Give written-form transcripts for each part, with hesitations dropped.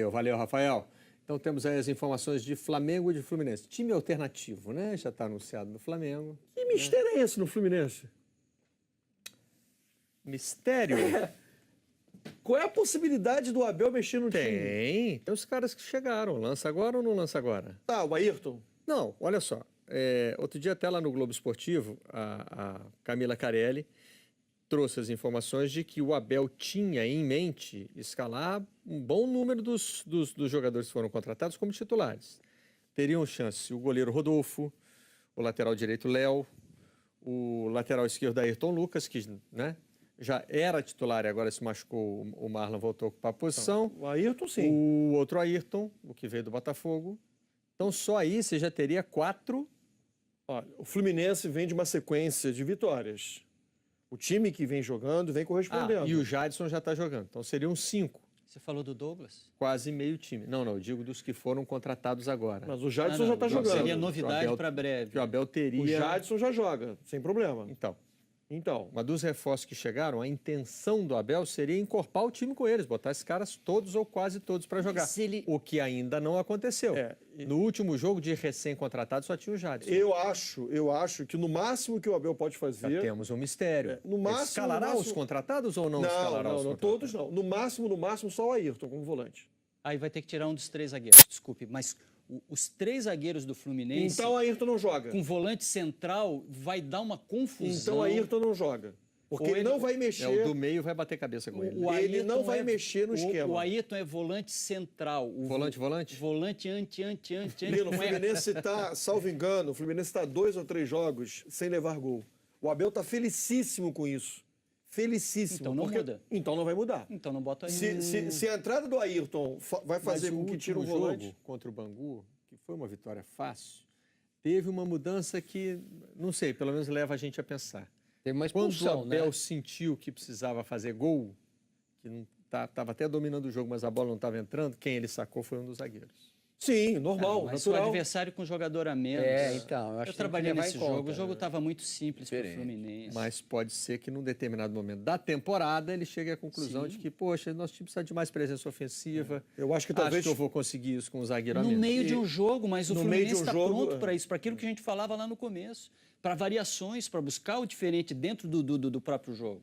Valeu, Rafael. Então temos aí as informações de Flamengo e de Fluminense. Time alternativo, né? Já está anunciado no Flamengo. Que mistério é esse no Fluminense? Mistério? Qual é a possibilidade do Abel mexer no time? Tem os caras que chegaram. Lança agora ou não lança agora? Tá, o Ayrton. Não, olha só. Outro dia até lá no Globo Esportivo, a Camila Carelli trouxe as informações de que o Abel tinha em mente escalar um bom número dos jogadores que foram contratados como titulares. Teriam chance o goleiro Rodolfo, o lateral direito Léo, o lateral esquerdo Ayrton Lucas, que, né, já era titular e agora se machucou, o Marlon voltou para a posição. O Ayrton, sim. O outro Ayrton, o que veio do Botafogo. Então só aí você já teria 4. Olha, o Fluminense vem de uma sequência de vitórias. O time que vem jogando vem correspondendo. E o Jadson já está jogando. Então seriam 5. Você falou do Douglas? Quase meio time. Não, eu digo dos que foram contratados agora. Mas o Jadson já está jogando. Seria novidade para breve. Que o Abel teria... O Jadson já joga, sem problema. Então, uma dos reforços que chegaram, a intenção do Abel seria encorpar o time com eles, botar esses caras todos ou quase todos para jogar. O que ainda não aconteceu. No último jogo de recém-contratado só tinha o Jadson. Eu acho que no máximo que o Abel pode fazer... Já temos um mistério. No máximo, escalará os contratados ou não escalará os contratados? Não, todos não. No máximo só o Ayrton como volante. Aí vai ter que tirar um dos 3 zagueiros, desculpe, mas os 3 zagueiros do Fluminense... Então o Ayrton não joga. Com volante central vai dar uma confusão. Então o Ayrton não joga. Porque ele não vai mexer... O do meio vai bater cabeça com ele. Ele não vai mexer no esquema. O Ayrton é volante central. Volante? Volante anti. Lino, o Fluminense está, salvo engano, o Fluminense está 2 ou 3 jogos sem levar gol. O Abel está felicíssimo com isso. Felicíssimo. Então não muda. Então não vai mudar. Então não bota aí. Se a entrada do Ayrton vai fazer com que tire um volante... jogo contra o Bangu, que foi uma vitória fácil, teve uma mudança que, não sei, pelo menos leva a gente a pensar. Teve uma expulsão, quando o Abel sentiu que precisava fazer gol, que estava até dominando o jogo, mas a bola não estava entrando, quem ele sacou foi um dos zagueiros. Sim, normal, mas natural. o adversário com jogador a menos. Então, eu trabalhei nesse jogo, o jogo estava muito simples para o Fluminense. Mas pode ser que num determinado momento da temporada ele chegue à conclusão de que, poxa, nosso time precisa de mais presença ofensiva. Eu acho que talvez... Acho que eu vou conseguir isso com o zagueiro a menos. No meio de um jogo, mas o Fluminense está pronto para isso, para aquilo que a gente falava lá no começo. Para variações, para buscar o diferente dentro do próprio jogo.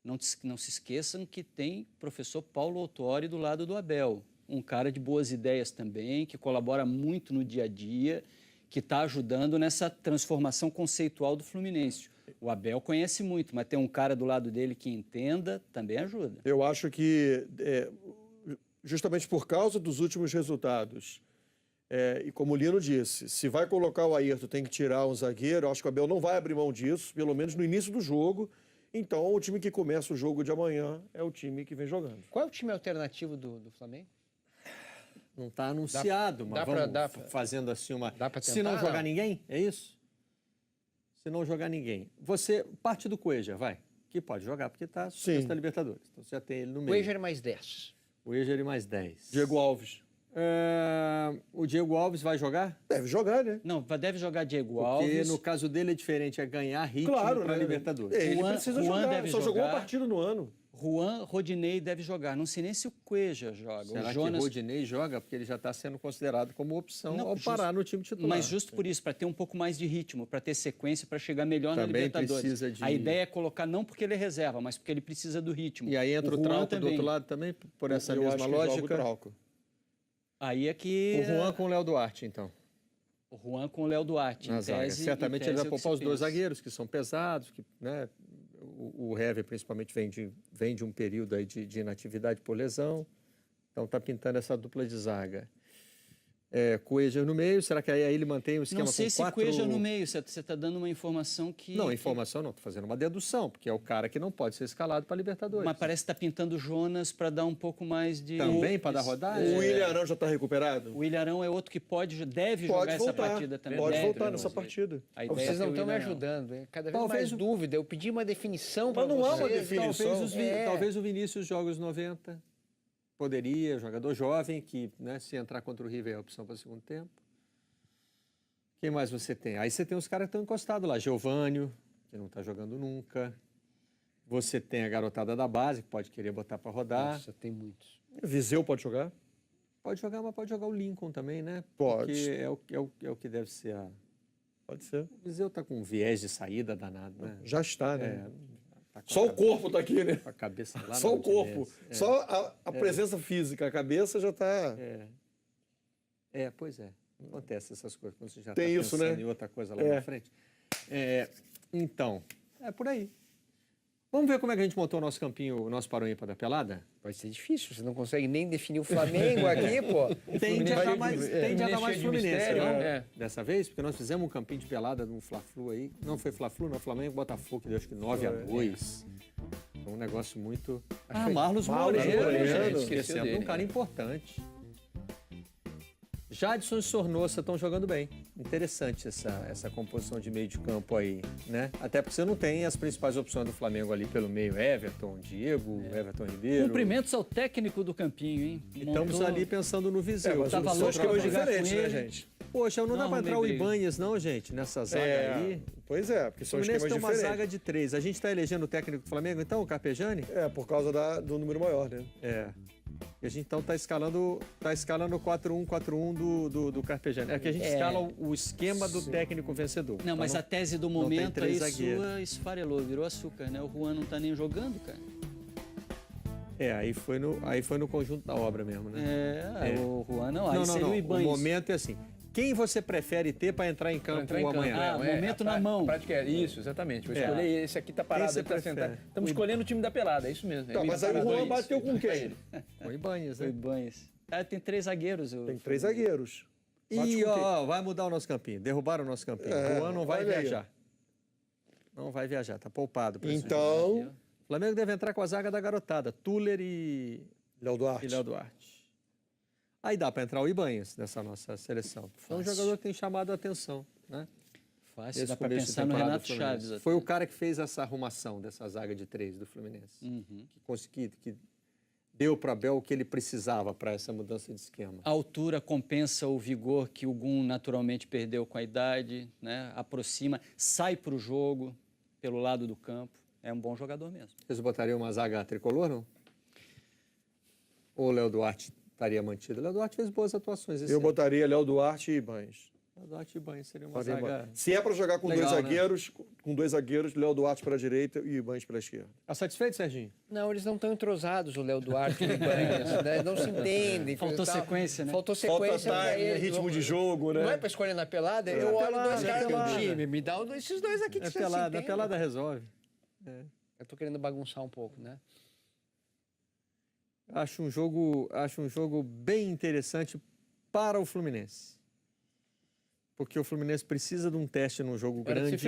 Não se esqueçam que tem o professor Paulo Autuori do lado do Abel. Um cara de boas ideias também, que colabora muito no dia a dia, que está ajudando nessa transformação conceitual do Fluminense. O Abel conhece muito, mas ter um cara do lado dele que entenda também ajuda. Eu acho que, justamente por causa dos últimos resultados, e como o Lino disse, se vai colocar o Ayrton, tem que tirar um zagueiro, eu acho que o Abel não vai abrir mão disso, pelo menos no início do jogo. Então, o time que começa o jogo de amanhã é o time que vem jogando. Qual é o time alternativo do Flamengo? Não está anunciado, mas vamos fazendo assim uma... Se não jogar ninguém, é isso? Se não jogar ninguém. Você, parte do Cuéllar, vai, que pode jogar, porque está suspenso da Libertadores. Então você já tem ele no meio. Cuéllar mais 10. Cuéllar mais 10. Diego Alves. O Diego Alves vai jogar? Deve jogar, né? Não, deve jogar Diego Alves. Porque no Alves. caso dele é diferente, é ganhar ritmo para a Libertadores. Ele precisa jogar, só jogou uma partida no ano. Juan Rodinei deve jogar. Não sei nem se o Cuéllar joga. Será que o Rodinei joga? Porque ele já está sendo considerado como opção ao parar no time titular. Mas justo por isso, para ter um pouco mais de ritmo, para ter sequência, para chegar melhor na Libertadores. Precisa de... A ideia é colocar não porque ele é reserva, mas porque ele precisa do ritmo. E aí entra o Trauco do outro lado também, por essa mesma lógica. Aí é que... O Juan com o Léo Duarte, então. O Juan com o Léo Duarte, na zaga. Certamente ele vai poupar os 2 zagueiros, que são pesados, que, né, o Hever principalmente vem de um período aí de inatividade por lesão. Então está pintando essa dupla de zaga. Cuéllar no meio, será que aí ele mantém o esquema com 4? Não sei se Cuéllar no meio, você está dando uma informação que... Não, informação não, estou fazendo uma dedução, porque é o cara que não pode ser escalado para a Libertadores. Mas parece que está pintando o Jonas para dar um pouco mais de... Também para dar rodagem? O William Arão já está recuperado? O William Arão é outro que deve jogar essa partida também. Pode voltar nessa partida. Vocês não estão me ajudando, hein? Cada vez mais dúvida. Eu pedi uma definição para vocês. Mas não há uma definição. Talvez o Vinícius jogue os 90. Poderia, jogador jovem, que, né, se entrar contra o River é a opção para o segundo tempo. Quem mais você tem? Aí você tem os caras que estão encostados lá. Geovânio, que não está jogando nunca. Você tem a garotada da base, que pode querer botar para rodar. Nossa, tem muitos. Viseu pode jogar? Pode jogar, mas pode jogar o Lincoln também, né? Pode. Porque é o que deve ser a... Pode ser. O Viseu tá com um viés de saída danado, né? Já está, né? Tá com Só a o corpo tá aqui, né? com a cabeça lá Só na o corpo. Udinese. Só a presença física. A cabeça já está... Pois é. Acontece essas coisas quando você já Tem tá isso, pensando né? em outra coisa lá na frente. Então, é por aí. Vamos ver como é que a gente montou o nosso campinho, o nosso Paroímpa da Pelada? Vai ser difícil, você não consegue nem definir o Flamengo aqui, pô. Tem de acabar mais cheio de Fluminense, mistério, não? né? Dessa vez, porque nós fizemos um campinho de pelada no Fla-Flu aí. Não foi Fla-Flu, não, Flamengo e Botafogo, que deu acho que 9-2. Foi um negócio muito... Marlos Moreno, gente, esquecendo dele, um cara importante. Jadson e Sornosa estão jogando bem. Interessante essa composição de meio de campo aí, né? Até porque você não tem as principais opções do Flamengo ali pelo meio. Everton, Diego, Everton Ribeiro. Cumprimentos ao técnico do campinho, hein? E estamos ali pensando no Viseu. Mas Tava são louco esquemas pra jogar diferentes, com né, ele. gente? Poxa, não dá Não, pra entrar o arrumei briga. Ibanez, não, gente, nessa zaga aí. Pois é, porque O são Fluminense esquemas tem uma diferentes. zaga de 3. A gente está elegendo o técnico do Flamengo, então, o Carpegiani? Por causa do número maior, né? E a gente então está escalando o 4-1-4-1 do Carpegiani. É que a gente escala o esquema do técnico vencedor. Não, mas Então, a tese do não tem momento três aí zagueiros. sua esfarelou, virou açúcar, né? O Juan não tá nem jogando, cara. aí foi no conjunto da obra mesmo, né? O Juan não, aí Não, seria o o Ibanez. momento é assim. Quem você prefere ter para entrar em campo amanhã? Momento na mão. A prática é isso, exatamente. Vou escolher esse aqui tá parado. você Ele tá prefere? sentado. Estamos escolhendo o time da pelada, é isso mesmo. Tá, mas aí o Juan bateu com quem? O Ibanez, O né? Ibanez. Tem 3 zagueiros. Tem 3 zagueiros. E vai mudar o nosso campinho. Derrubaram o nosso campinho. O Juan não vai olha aí. viajar. Não vai viajar, tá poupado. pra esse jogo. Então, O Flamengo deve entrar com a zaga da garotada, Tuller e Léo Duarte. Léo Duarte. Aí dá para entrar o Ibanez nessa nossa seleção. É um jogador que tem chamado a atenção, né? Fácil, Esse dá pra começo de pensar no temporada do Renato Fluminense. Chaves. Foi o cara que fez essa arrumação dessa zaga de 3 do Fluminense. Que deu para Abel o que ele precisava para essa mudança de esquema. A altura compensa o vigor que o Gum naturalmente perdeu com a idade, né? Aproxima, sai para o jogo pelo lado do campo. É um bom jogador mesmo. Vocês botariam uma zaga tricolor, não? Ou o Léo Duarte estaria mantido? O Léo Duarte fez boas atuações esse Eu ano. botaria Léo Duarte e Ibanez. Léo Duarte e Ibanez seria uma zaga... Se é para jogar com Legal, dois zagueiros, Léo Duarte para a direita e Ibanez para a esquerda. Tá satisfeito, Serginho? Não, eles não estão entrosados, o Léo Duarte e o Ibanez, né? Não se entendem. Faltou Tal. sequência, né? Faltou sequência. Falta pra time, eles. ritmo de jogo, né? Não é para escolher na pelada? Eu olho dois caras no pelada. time, me dá esses dois aqui que É vocês se pelada, a entendem. pelada resolve. Eu tô querendo bagunçar um pouco, né? Acho um jogo bem interessante para o Fluminense. Porque o Fluminense precisa de um teste num jogo É hora de grande.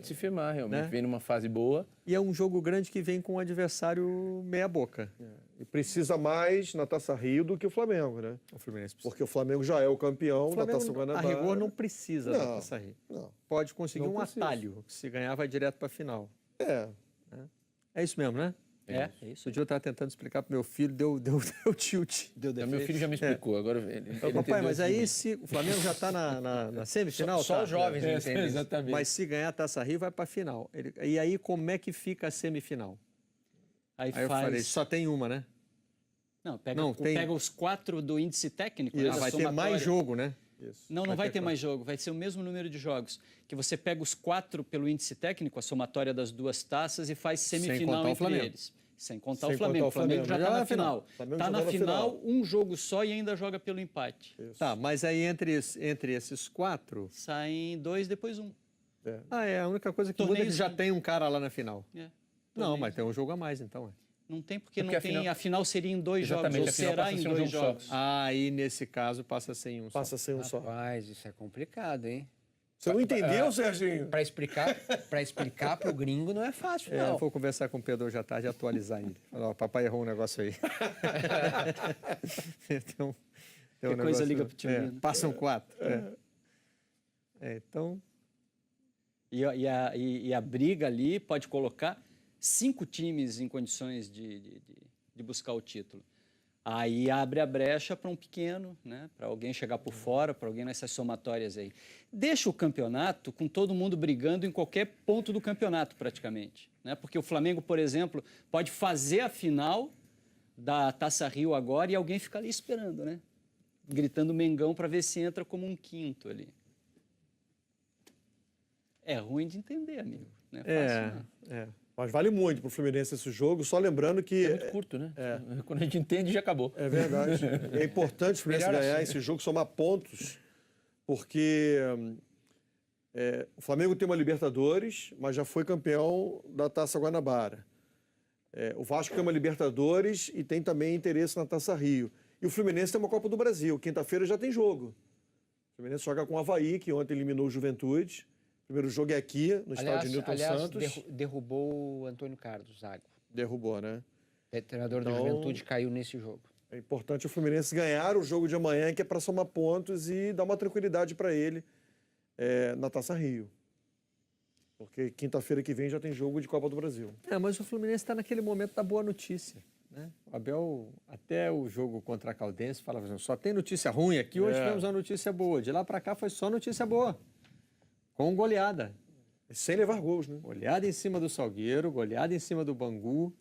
se firmar, realmente. Né? Vem numa fase boa. E é um jogo grande que vem com um adversário meia boca. E precisa mais na Taça Rio do que o Flamengo, né? O Fluminense precisa. Porque o Flamengo já é o campeão O da Taça Flamengo, Guanabara. a rigor, não precisa da Não, Taça Rio. não. Pode conseguir Não um precisa. atalho. Que se ganhar, vai direto para a final. É. É isso mesmo, né? É isso. Outro dia eu estava tentando explicar para meu filho, deu tilt. Deu defeito. Meu filho já me explicou, agora ele Papai, entendeu mas o aí seguinte. se o Flamengo já está na semifinal, Só tá? os jovens não entendem. isso. Exatamente. Mas se ganhar a Taça Rio, vai para a final. E aí, como é que fica a semifinal? Aí Aí eu faz... falei, só tem uma, né? Não, pega, Não, tem- pega os 4 do índice técnico. né, Ah, da vai ter somatória. mais jogo, né? Não vai ter mais jogo, vai ser o mesmo número de jogos. Que você pega os 4 pelo índice técnico, a somatória das 2 taças, e faz semifinal contar o entre Flamengo. eles. Sem contar Sem o Flamengo. contar o O Flamengo já Flamengo. está Já na na final. final. Flamengo Está já na tá na final, final. um jogo só e ainda joga pelo empate. Tá, mas aí entre esses 4... Saem 2, depois 1. A única coisa que muda é que Torneio já sim. tem um cara lá na final. É, Não, torneio. mas tem um jogo a mais, então. Não tem porque não a tem. final- A final seria em 2 jogos. Exatamente, Ou a final será passa a em ser um 2 jogo só. jogos. Aí, nesse caso, passa sem um só. Passa sem um só. Rapaz, isso é complicado, hein? Você não entendeu, Serginho? Para explicar pro gringo não é fácil, Eu não. vou conversar com o Pedro hoje à tarde e atualizar ele. Falar, ó, papai errou um negócio aí. tem um Qualquer coisa liga pro time, né? Passam 4. Então, E a briga ali pode colocar 5 times em condições de buscar o título. Aí abre a brecha para um pequeno, né? Para alguém chegar por fora, para alguém nessas somatórias aí. Deixa o campeonato com todo mundo brigando em qualquer ponto do campeonato, praticamente. Né? Porque o Flamengo, por exemplo, pode fazer a final da Taça Rio agora e alguém fica ali esperando, né? Gritando Mengão para ver se entra como um quinto ali. É ruim de entender, amigo. Não é fácil, não. Mas vale muito para o Fluminense esse jogo, só lembrando que... É muito curto, né? Quando a gente entende, já acabou. É verdade. É importante o Fluminense ganhar esse jogo, somar pontos, porque o Flamengo tem uma Libertadores, mas já foi campeão da Taça Guanabara. O Vasco tem uma Libertadores e tem também interesse na Taça Rio. E o Fluminense tem uma Copa do Brasil. Quinta-feira já tem jogo. O Fluminense joga com o Avaí, que ontem eliminou o Juventude. O primeiro jogo é aqui, no estádio Newton Santos. Derrubou o Antônio Carlos, zago. Derrubou, né? O treinador da Juventude caiu nesse jogo. É importante o Fluminense ganhar o jogo de amanhã, que é para somar pontos e dar uma tranquilidade para ele na Taça Rio. Porque quinta-feira que vem já tem jogo de Copa do Brasil. Mas o Fluminense está naquele momento da boa notícia. Né? O Abel, até o jogo contra a Caldense, falava assim, só tem notícia ruim aqui, hoje tivemos uma notícia boa. De lá para cá foi só notícia boa. Com goleada. Sem levar gols, né? Goleada em cima do Salgueiro, goleada em cima do Bangu.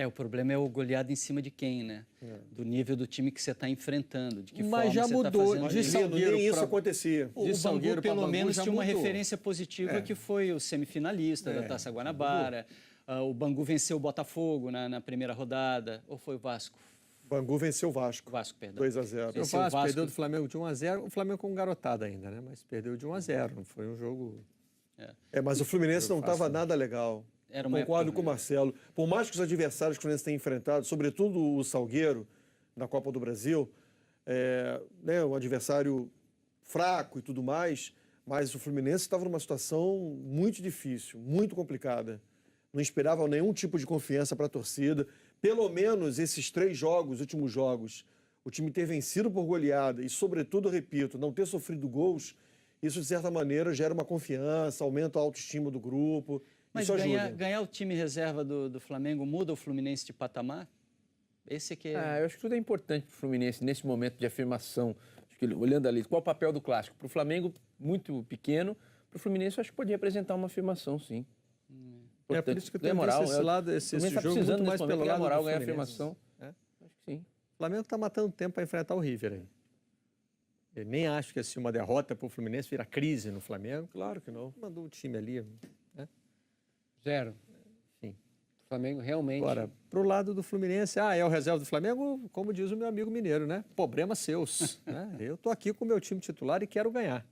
O problema é o goleado em cima de quem, né? Do nível do time que você está enfrentando, de que forma Mas já você mudou. tá fazendo De isso. Salgueiro nem isso pra... acontecia. O Bangu, pelo menos, tinha uma mudou. referência positiva que foi o semifinalista da Taça Guanabara. O Bangu venceu o Botafogo na primeira rodada. Ou foi o Vasco? Bangu venceu o Vasco. Vasco, perdão. 2-0. O Vasco perdeu do Flamengo de 1-0. O Flamengo com garotada ainda, né? Mas perdeu de 1-0. Não foi um jogo... Mas o Fluminense não estava nada legal. Concordo com o Marcelo. Por mais que os adversários que o Fluminense tem enfrentado, sobretudo o Salgueiro, na Copa do Brasil, um adversário fraco e tudo mais, mas o Fluminense estava numa situação muito difícil, muito complicada. Não esperava nenhum tipo de confiança para a torcida. Pelo menos esses 3 jogos, últimos jogos, o time ter vencido por goleada e, sobretudo, repito, não ter sofrido gols, isso, de certa maneira, gera uma confiança, aumenta a autoestima do grupo. Mas isso ajuda. ganhar o time reserva do Flamengo muda o Fluminense de patamar? Esse que Eu acho que tudo é importante para o Fluminense nesse momento de afirmação. Acho que, olhando ali, qual o papel do clássico? Para o Flamengo, muito pequeno. Para o Fluminense, eu acho que podia representar uma afirmação, sim. por isso que eu tenho moral, esse lado, esse jogo muito mais pelo lado moral, do ganhar Fluminense. afirmação. Acho que sim. O Flamengo está matando tempo para enfrentar o River aí. Eu nem acho que assim, uma derrota para o Fluminense vira crise no Flamengo. Claro que não. Mandou o time ali. Né? 0. Enfim. O Flamengo realmente... Agora, para o lado do Fluminense, é o reserva do Flamengo, como diz o meu amigo mineiro, né? Problemas seus. Né? Eu estou aqui com o meu time titular e quero ganhar.